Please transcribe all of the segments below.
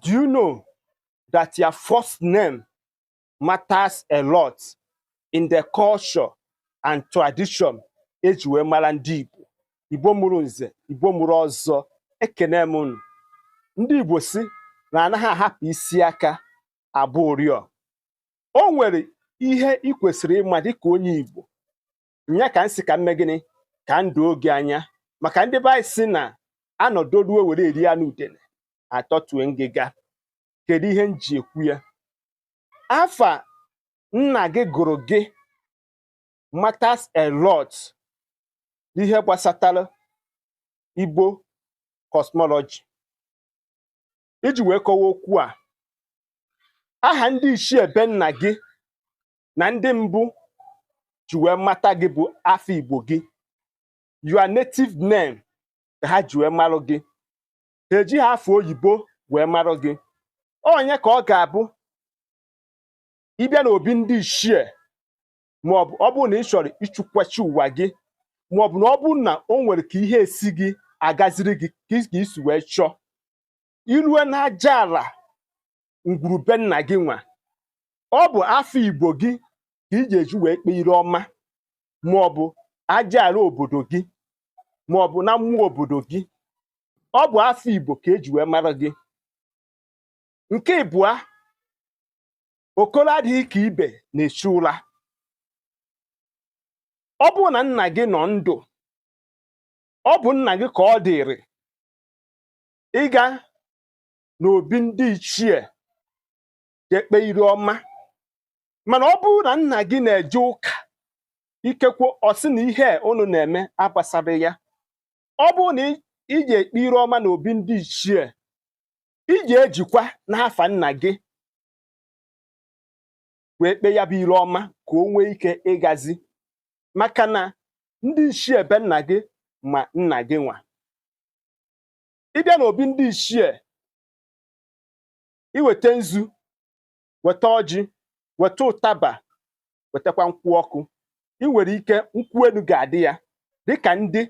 Do you know that your first name matters a lot in the culture and tradition eji wee mara ndị Igbo? Igbo mụrụ nze, Igbo mụrụ ọzọ, ekene m unu. Ndị Igbo si na anaghị ahapụ isi aka abụ oriọ. O nwere ihe ị kwesịrị ịma dịka onye Igbo. Nya ka nsị ka mme gịnị ka ndụ oge anya maka ndị be anyị si na anọdoruo were eri anụ udene atọtue ngịga. Kedu ihe m ji ekwu ya? Afa nna gị gụrụ gị matters a lot n'ihe gbasatara Igbo cosmology. Iji wee kọwaa okwu a, aha ndị ichie be nna gị na ndị mbụ ji wee mata gị bụ afọ Igbo gị. Your native name ka ha ji wee marụ gị. Ha eji ha afọ oyibo wee marụ gị. Onye ka ọ ga-abụ ịbịa n'obi ndị ichie maọbụ ọ bụrụ na ị chọrọ ịchụkwachi ụwa gị maọbụ na ọ bụrụ na o nwere ka ihe esi gị agaziri gị ka isi wee chọọ, irue n'aja ala ngwurube nna gị nwa, ọ bụ afọ Igbo gị ka ị ga-eji wee kpee ire ọma maọbụ aja ala obodo gị maọbụ na mmụọ obodo gị. Ọ bụ afọ Igbo ka eji wee mara gị. Nke ịbụa, okolo adịghị ka ibe na-echi ụra. Ọ bụrụ na nna gị nọ ndụ, ọ bụ nna gị ka ọ dịrị ịga n'obi ndị ichie ga-ekpe ire ọma. Mana ọ bụrụ na nna gị na-eje ụka, ikekwe ọ sị na ihe unu na-eme agbasara ya. Ọ bụrụ na ị ga-ekpe ire ọma n'obi ndị ichie, ị ga-ejikwa n'afa nna gị wee kpee ya bụ ire ọma ka o nwee ike ịgazi, maka na ndị ichie be nna gị ma nna gị nwa. Ịbịa n'obi ndị ichie, iweta nzu, weta ọjị, weta ụtaba, wetakwa nkwụ ọkụ. Ị nwere ike nkwụ elu ga-adị ya dịka ndị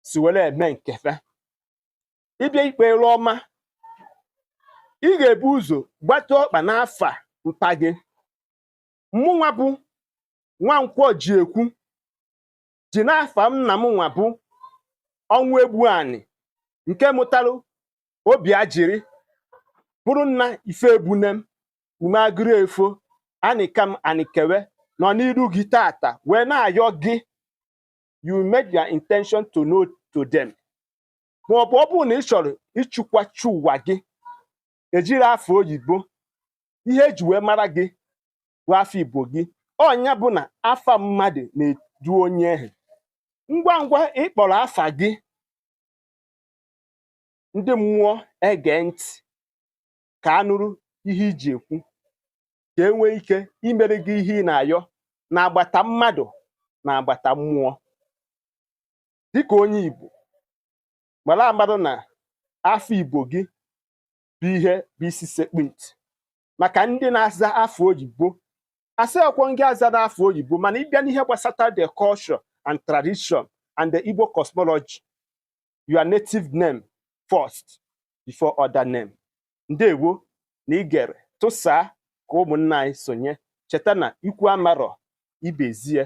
si were eme nkefe. Ịbịa ikpe ire ọma, ị ga-ebu ụzọ gbata ọkpa n'afa mpa gị. Mụnwa bụ Nwankwọ ji ekwu ji n'afa nna m nwa bụ ọnwụ egbu anị nke mụtalụ obi ajiri bụrụ nna ife ebunem ume agụrụ efo anịkam anịkewe nọ n'iru gị tata wee na-ayọ gị. You made your intention to know to them. Maọbụ ọ bụrụ na ị chọrọ ịchụkwachi ụwa gị, ejiri afọ oyibo, ihe eji wee mara gị bụ afọ Igbo gị. Ọnya bụ na afa mmadụ na-edu onye ehe. Ngwa ngwa ịkpọrọ afa gị, ndị mmụọ ege ntị ka anụrụ ihe iji ekwu, ka e nwee ike imere gị ihe ị na-ayọ na-agbata mmadụ na agbata mmụọ. Dịka onye Igbo, mara amadụ na afọ Igbo gị bụ ihe bụ isi sekpu ntị. Maka ndị na-aza afọ oyibo, asịghịkwa gị azara afọ oyibo, mana ịbịa n'ihe gbasata the culture and tradition and the Igbo cosmology, your native name first before other name. Ndewo na igere tụsaa ka ụmụnna anyị sonye. Cheta na ikwu amarọ ibezie.